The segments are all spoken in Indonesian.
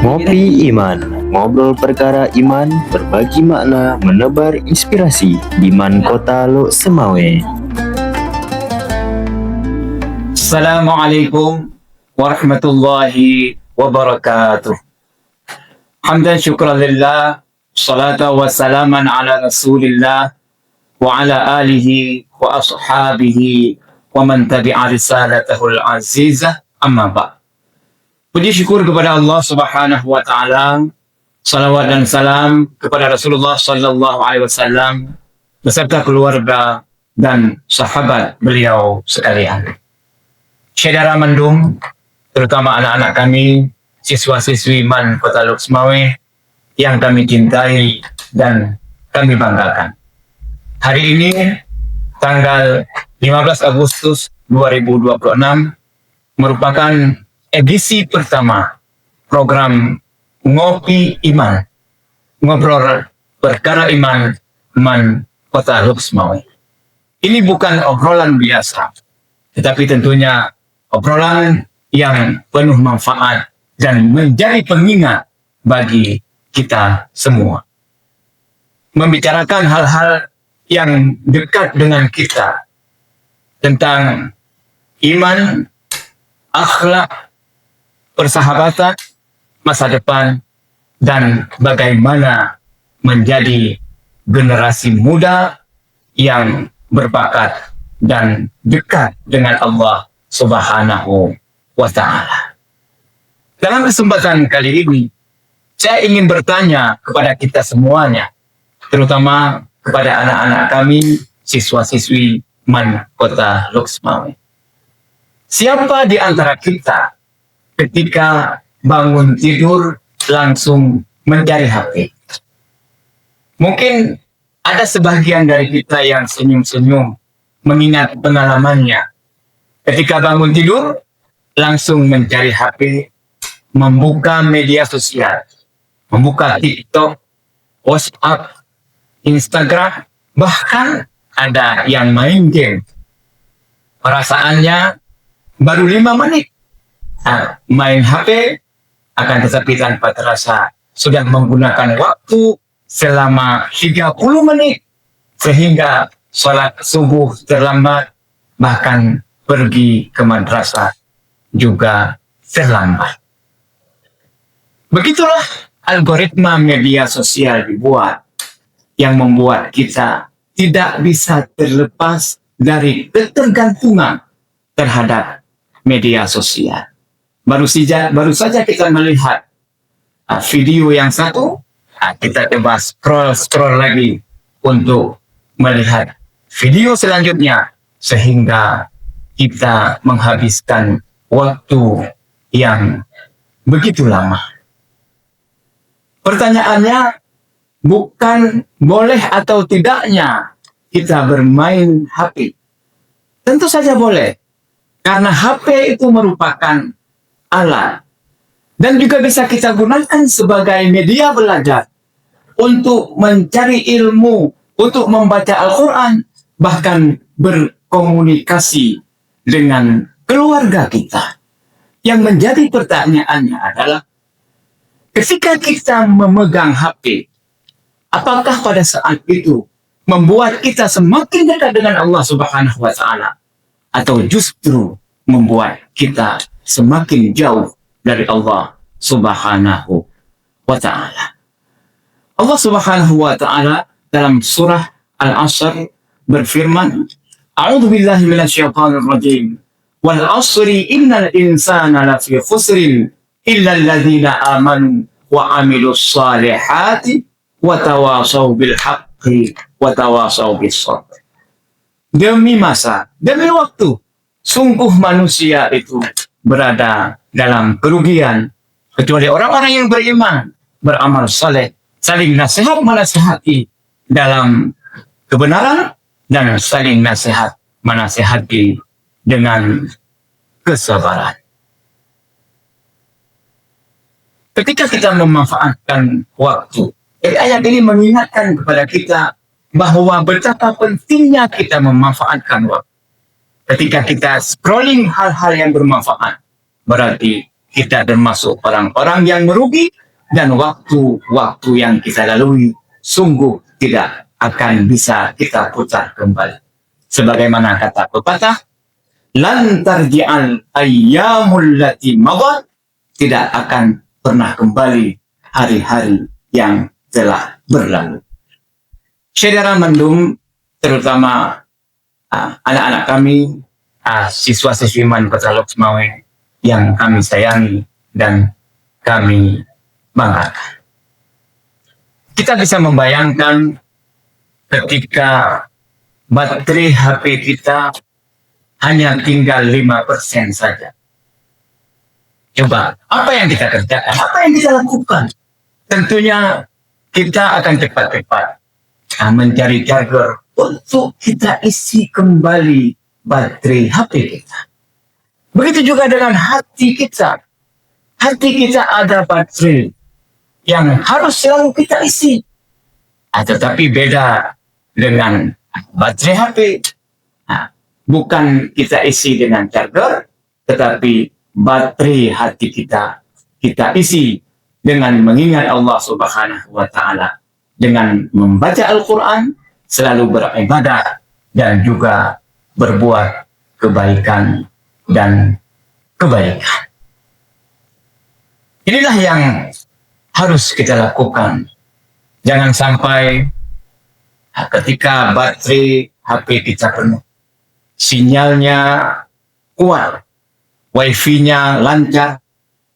Ngopi Iman, ngobrol perkara iman, berbagi makna, menebar inspirasi di Man Kota Lok Semawe. Assalamualaikum warahmatullahi wabarakatuh. Hamdan syukran lillah, salatu wassalaman ala rasulillah wa ala alihi wa ashabihi wa man tabi'a risalatahul azizah, amma ba'd. Puji syukur kepada Allah Subhanahu wa taala, salawat dan salam kepada Rasulullah sallallahu alaihi wasallam beserta keluarga dan sahabat beliau sekalian. Saudara Mendung, terutama anak-anak kami, siswa-siswi Man Kota Lok Semawe yang kami cintai dan kami banggakan. Hari ini tanggal 15 Agustus 2026 merupakan edisi pertama program Ngopi Iman, ngobrol perkara iman Man Kota Lok Semawe. Ini bukan obrolan biasa, tetapi tentunya obrolan yang penuh manfaat dan menjadi pengingat bagi kita semua. Membicarakan hal-hal yang dekat dengan kita tentang iman, akhlak, persahabatan, masa depan, dan bagaimana menjadi generasi muda yang berbakat dan dekat dengan Allah Subhanahu wa ta'ala. Dalam kesempatan kali ini, saya ingin bertanya kepada kita semuanya, terutama kepada anak-anak kami, siswa-siswi Man Kota Lok Semawe. Siapa di antara kita ketika bangun tidur langsung mencari HP? Mungkin ada sebagian dari kita yang senyum-senyum mengingat pengalamannya. Ketika bangun tidur langsung mencari HP, membuka media sosial, membuka TikTok, WhatsApp, Instagram, bahkan ada yang main game. Perasaannya baru 5 menit. Main HP, akan tetapi tanpa terasa sudah menggunakan waktu selama 30 menit sehingga sholat subuh terlambat, bahkan pergi ke madrasah juga terlambat. Begitulah algoritma media sosial dibuat yang membuat kita tidak bisa terlepas dari ketergantungan terhadap media sosial. Baru saja kita melihat video yang satu, kita coba scroll lagi untuk melihat video selanjutnya sehingga kita menghabiskan waktu yang begitu lama. Pertanyaannya bukan boleh atau tidaknya kita bermain HP. Tentu saja boleh, karena HP itu merupakan alat dan juga bisa kita gunakan sebagai media belajar untuk mencari ilmu, untuk membaca Al-Quran, bahkan berkomunikasi dengan keluarga kita. Yang menjadi pertanyaannya adalah, ketika kita memegang HP, apakah pada saat itu membuat kita semakin dekat dengan Allah Subhanahu wa ta'ala, atau justru membuat kita semakin jauh dari Allah Subhanahu wa ta'ala? Allah Subhanahu wa ta'ala dalam surah Al-Asr berfirman, A'udzu billahi minasyaitonir rajim. Wal 'asri innal insana lafi khusrin illa alladzina amanu wa 'amilus shalihati wa tawasaw bil haqqi wa tawasaw bis sabr. Demi masa, demi waktu, sungguh manusia itu berada dalam kerugian kecuali orang-orang yang beriman, beramal saleh, saling nasihat menasihati dalam kebenaran, dan saling nasihat menasihati dengan kesabaran. Ketika kita memanfaatkan waktu, ayat ini mengingatkan kepada kita bahwa betapa pentingnya kita memanfaatkan waktu. Ketika kita scrolling hal-hal yang bermanfaat, berarti kita termasuk orang-orang yang merugi, dan waktu-waktu yang kita lalui sungguh tidak akan bisa kita putar kembali. Sebagaimana kata pepatah, lan tarji'al ayyamul lati madat, tidak akan pernah kembali hari-hari yang telah berlalu. Saudara Mandum, terutama anak-anak kami, siswa-siswi Man Kota Lok Sumawe yang kami sayangi dan kami banggakan. Kita bisa membayangkan ketika baterai HP kita hanya tinggal 5% saja. Coba, apa yang kita kerjakan? Apa yang kita lakukan? Tentunya kita akan cepat-cepat mencari charger untuk kita isi kembali baterai HP kita. Begitu juga dengan hati kita. Hati kita ada baterai yang harus selalu kita isi. Tetapi beda dengan baterai HP. Bukan kita isi dengan charger, tetapi baterai hati kita isi dengan mengingat Allah Subhanahu wa Ta'ala, dengan membaca Al-Quran, selalu beribadah, dan juga berbuat kebaikan dan kebaikan. Inilah yang harus kita lakukan. Jangan sampai ketika baterai HP kita penuh, sinyalnya kuat, wifi-nya lancar,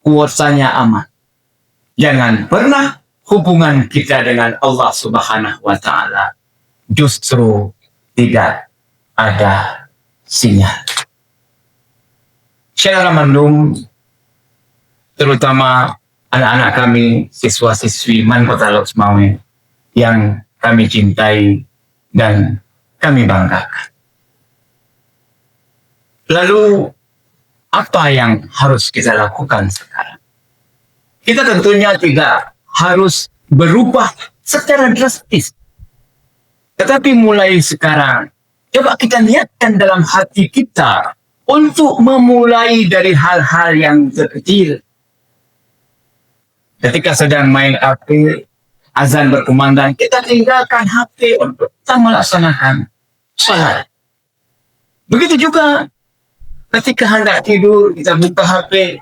kuotanya aman, jangan pernah hubungan kita dengan Allah Subhanahu wa Ta'ala justru tidak ada sinyal. Saudara Mandum, terutama anak-anak kami, siswa-siswi Man Kota Lok Sumawe yang kami cintai dan kami banggakan. Lalu, apa yang harus kita lakukan sekarang? Kita tentunya tidak harus berubah secara drastis. Tetapi mulai sekarang, coba kita niatkan dalam hati kita untuk memulai dari hal-hal yang terkecil. Ketika sedang main HP, azan berkumandang, kita tinggalkan HP untuk kita melaksanakan salat. Begitu juga ketika hendak tidur, kita buka HP,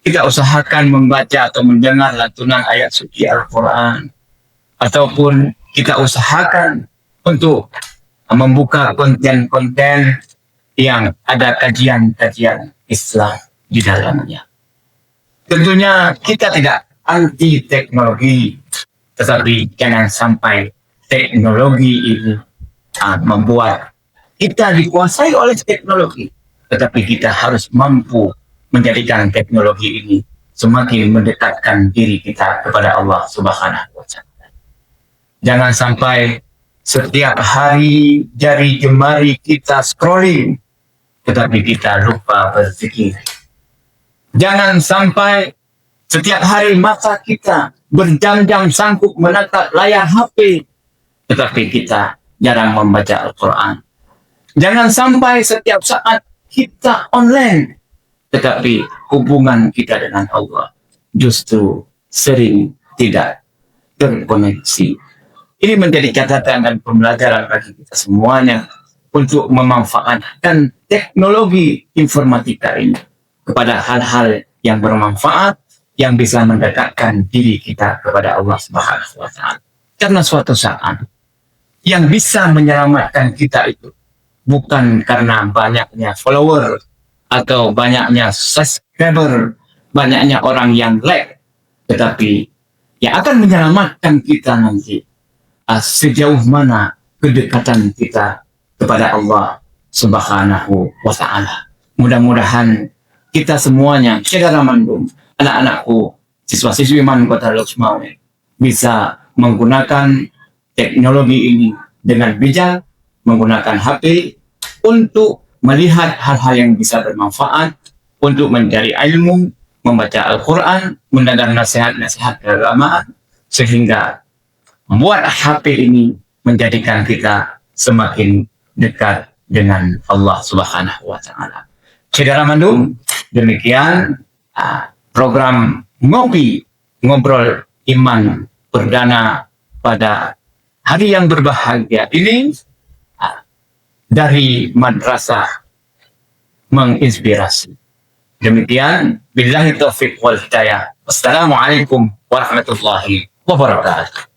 kita usahakan membaca atau mendengar lantunan ayat suci Al-Quran. Ataupun kita usahakan untuk membuka konten-konten yang ada kajian-kajian Islam di dalamnya. Tentunya kita tidak anti teknologi, tetapi jangan sampai teknologi ini membuat kita dikuasai oleh teknologi. Tetapi kita harus mampu menjadikan teknologi ini semakin mendekatkan diri kita kepada Allah Subhanahu wa Ta'ala. Jangan sampai setiap hari jari jemari kita scrolling, tetapi kita lupa berzikir. Jangan sampai setiap hari mata kita berjam-jam sanggup menatap layar HP, tetapi kita jarang membaca Al-Quran. Jangan sampai setiap saat kita online, tetapi hubungan kita dengan Allah justru sering tidak terkoneksi. Ini menjadi catatan dan pembelajaran bagi kita semuanya untuk memanfaatkan teknologi informatika ini kepada hal-hal yang bermanfaat, yang bisa mendekatkan diri kita kepada Allah Subhanahu wa Ta'ala. Karena suatu saat yang bisa menyelamatkan kita itu bukan karena banyaknya follower atau banyaknya subscriber, banyaknya orang yang like, tetapi yang akan menyelamatkan kita nanti sejauh mana kedekatan kita kepada Allah Subhanahu wa Ta'ala. Mudah-mudahan kita semuanya, saudara Mandum, anak-anakku, siswa-siswi Man Kota Lok Sumawe, bisa menggunakan teknologi ini dengan bijak, menggunakan HP untuk melihat hal-hal yang bisa bermanfaat, untuk mencari ilmu, membaca Al-Quran, mendengar nasihat-nasihat keagamaan, sehingga membuat HP ini menjadikan kita semakin dekat dengan Allah Subhanahu wa Ta'ala. Saudara Mandum, demikian program Ngobrol Iman perdana pada hari yang berbahagia ini dari Madrasah Menginspirasi. Demikian, billahi taufiq wal hidayah. Wassalamualaikum warahmatullahi wabarakatuh.